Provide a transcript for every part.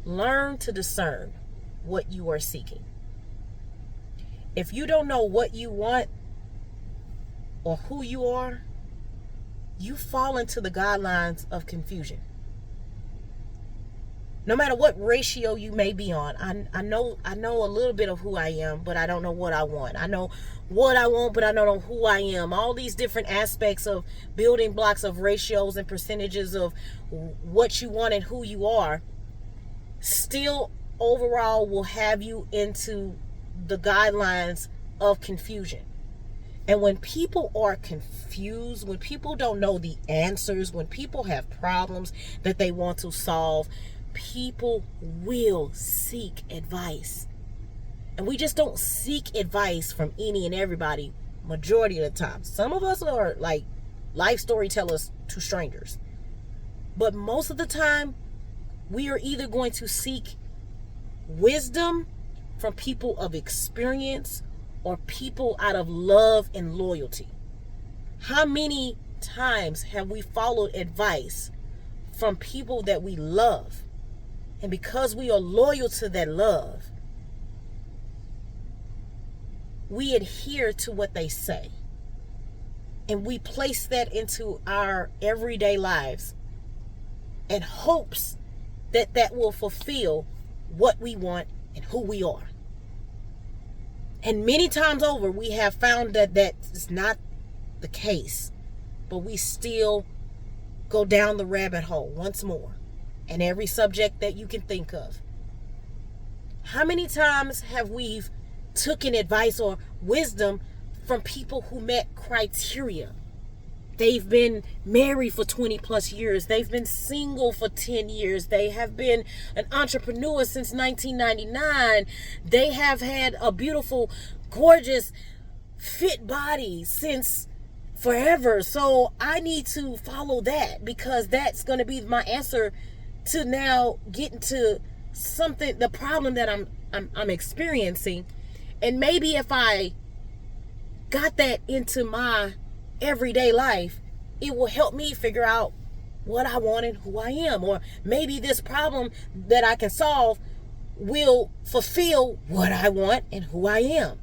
Learn to discern what you are seeking. If you don't know what you want or who you are, you fall into the guidelines of confusion. No matter what ratio you may be on, I know a little bit of who I am, but I don't know what I want. I know what I want, but I don't know who I am. All these different aspects of building blocks of ratios and percentages of what you want and who you are still overall will have you into the guidelines of confusion. And when people are confused, when people don't know the answers, when people have problems that they want to solve, people will seek advice. And we just don't seek advice from any and everybody majority of the time. Some of us are like life storytellers to strangers. But most of the time, we are either going to seek wisdom from people of experience or people out of love and loyalty. How many times have we followed advice from people that we love? And because we are loyal to that love, we adhere to what they say. And we place that into our everyday lives in hopes that that will fulfill what we want and who we are. And many times over, we have found that that is not the case. But we still go down the rabbit hole once more. And every subject that you can think of. How many times have we taken advice or wisdom from people who met criteria? They've been married for 20 plus years. They've been single for 10 years. They have been an entrepreneur since 1999. They have had a beautiful, gorgeous, fit body since forever. So I need to follow that because that's going to be my answer to now get into something, the problem that I'm experiencing. And maybe if I got that into my everyday life, it will help me figure out what I want and who I am. Or maybe this problem that I can solve will fulfill what I want and who I am.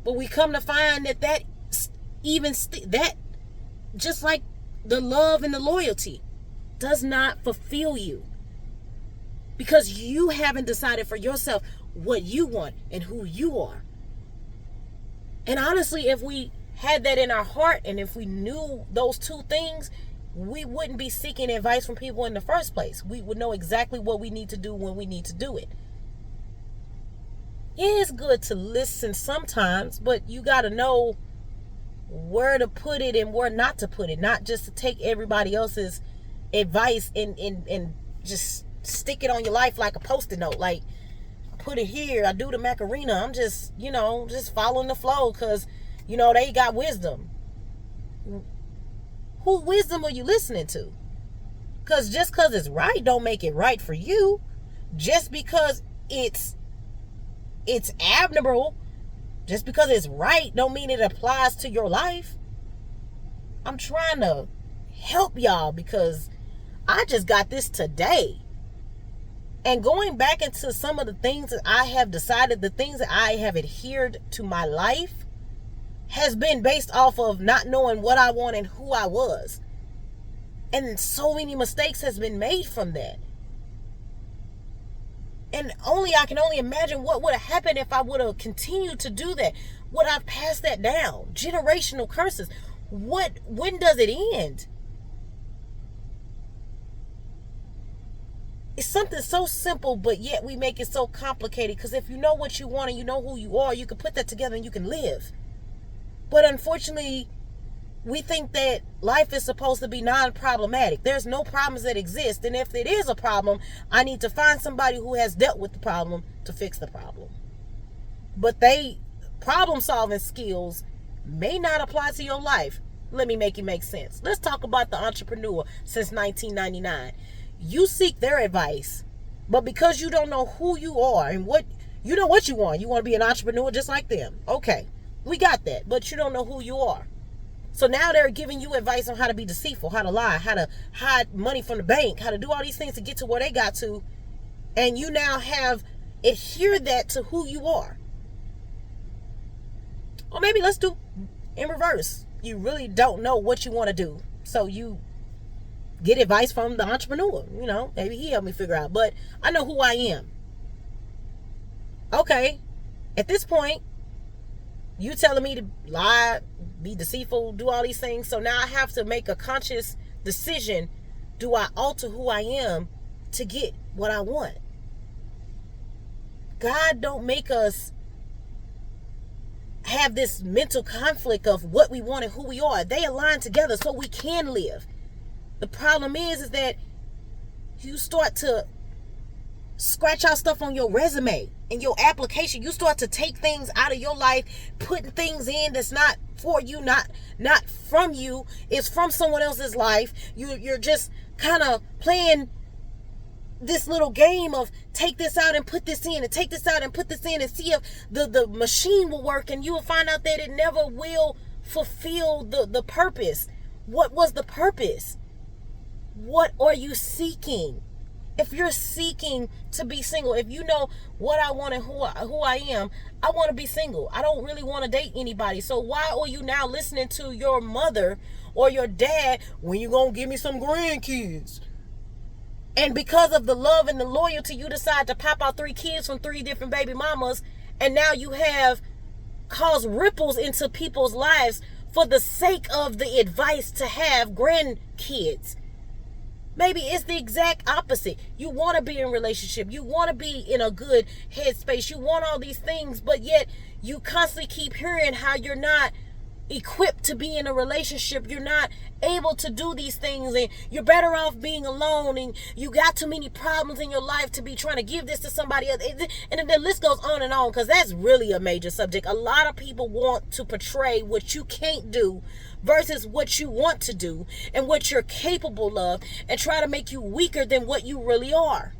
But we come to find that that just like the love and the loyalty does not fulfill you, because you haven't decided for yourself what you want and who you are. And honestly, if we had that in our heart and if we knew those two things, we wouldn't be seeking advice from people in the first place. We would know exactly what we need to do when we need to do it. It is good to listen sometimes, but you got to know where to put it and where not to put it, not just to take everybody else's advice and just stick it on your life like a post-it note. Like, put it here, I do the Macarena, I'm just following the flow because they got wisdom. Who wisdom are you listening to? Because just because it's right don't make it right for you. Just because it's admirable, just because it's right don't mean it applies to your life. I'm trying to help y'all because I just got this today. And going back into some of the things that I have decided, the things that I have adhered to my life has been based off of not knowing what I want and who I was. And so many mistakes has been made from that. And I can only imagine what would have happened if I would have continued to do that. Would I pass that down? Generational curses. When does it end? It's something so simple, but yet we make it so complicated. Because if you know what you want and you know who you are, you can put that together and you can live. But unfortunately, we think that life is supposed to be non-problematic. There's no problems that exist. And if it is a problem, I need to find somebody who has dealt with the problem to fix the problem. But problem-solving skills may not apply to your life. Let me make it make sense. Let's talk about the entrepreneur since 1999. You seek their advice, but because you don't know who you are and what you want. You want to be an entrepreneur just like them. Okay, we got that, but you don't know who you are. So now they're giving you advice on how to be deceitful, how to lie, how to hide money from the bank, how to do all these things to get to where they got to. And you now have adhered that to who you are. Or maybe let's do in reverse. You really don't know what you want to do. So you get advice from the entrepreneur. Maybe he helped me figure out. But I know who I am. Okay. At this point, you telling me to lie, be deceitful, do all these things. So now I have to make a conscious decision. Do I alter who I am to get what I want? God don't make us have this mental conflict of what we want and who we are. They align together so we can live. The problem is that you start to scratch out stuff on your resume and your application. You start to take things out of your life, putting things in that's not for you, not from you. It's from someone else's life. You're just kind of playing this little game of take this out and put this in, and take this out and put this in, and see if the machine will work, and you will find out that it never will fulfill the purpose. What was the purpose? What are you seeking? If you're seeking to be single, if you know what I want and who I am, I want to be single. I don't really want to date anybody. So why are you now listening to your mother or your dad when you gonna give me some grandkids? And because of the love and the loyalty, you decide to pop out 3 kids from 3 different baby mamas. And now you have caused ripples into people's lives for the sake of the advice to have grandkids. Maybe it's the exact opposite. You want to be in a relationship. You want to be in a good headspace. You want all these things, but yet you constantly keep hearing how you're not equipped to be in a relationship. You're not able to do these things, and you're better off being alone, and you got too many problems in your life to be trying to give this to somebody else. And then the list goes on and on, because that's really a major subject. A lot of people want to portray what you can't do versus what you want to do and what you're capable of, and try to make you weaker than what you really are.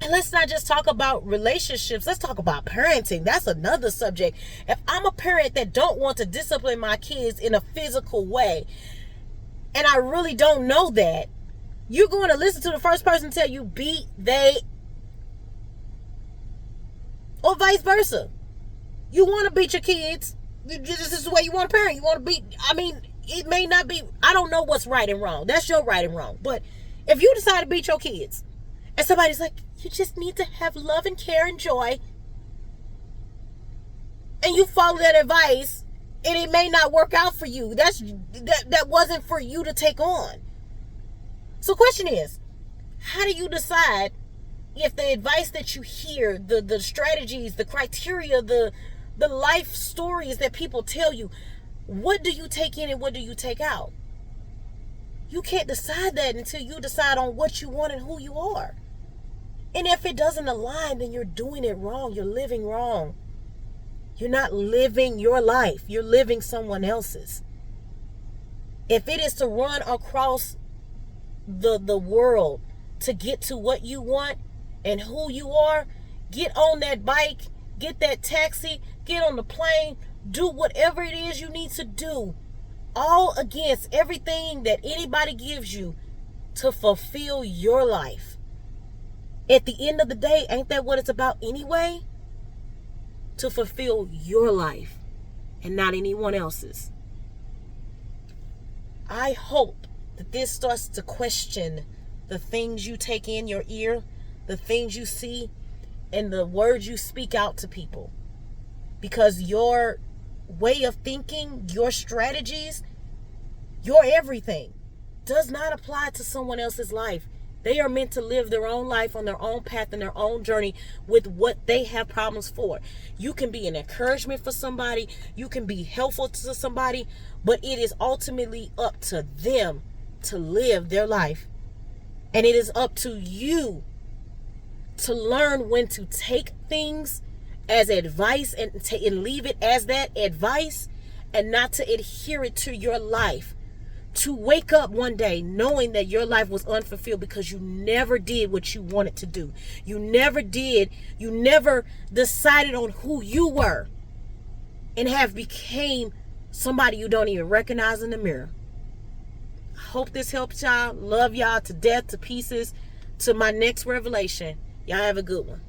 And let's not just talk about relationships. Let's talk about parenting. That's another subject. If I'm a parent that don't want to discipline my kids in a physical way, and I really don't know that, you're going to listen to the first person tell you beat, they, or vice versa. You want to beat your kids. This is the way you want to parent. You want to beat. It may not be. I don't know what's right and wrong. That's your right and wrong. But if you decide to beat your kids, and somebody's like, you just need to have love and care and joy, and you follow that advice, and it may not work out for you. That wasn't for you to take on. So the question is, how do you decide if the advice that you hear, the strategies, the criteria, the life stories that people tell you, what do you take in and what do you take out? You can't decide that until you decide on what you want and who you are. And if it doesn't align, then you're doing it wrong. You're living wrong. You're not living your life. You're living someone else's. If it is to run across the world to get to what you want and who you are, get on that bike, get that taxi, get on the plane, do whatever it is you need to do, all against everything that anybody gives you to fulfill your life. At the end of the day, ain't that what it's about anyway? To fulfill your life and not anyone else's. I hope that this starts to question the things you take in your ear, the things you see, and the words you speak out to people. Because your way of thinking, your strategies, your everything does not apply to someone else's life. They are meant to live their own life on their own path and their own journey with what they have problems for. You can be an encouragement for somebody. You can be helpful to somebody. But it is ultimately up to them to live their life. And it is up to you to learn when to take things as advice and leave it as that advice, and not to adhere it to your life. To wake up one day knowing that your life was unfulfilled because you never did what you wanted to do. You never decided on who you were, and have became somebody you don't even recognize in the mirror. I Hope this helps y'all. Love y'all to death, to pieces. To my next revelation. Y'all have a good one.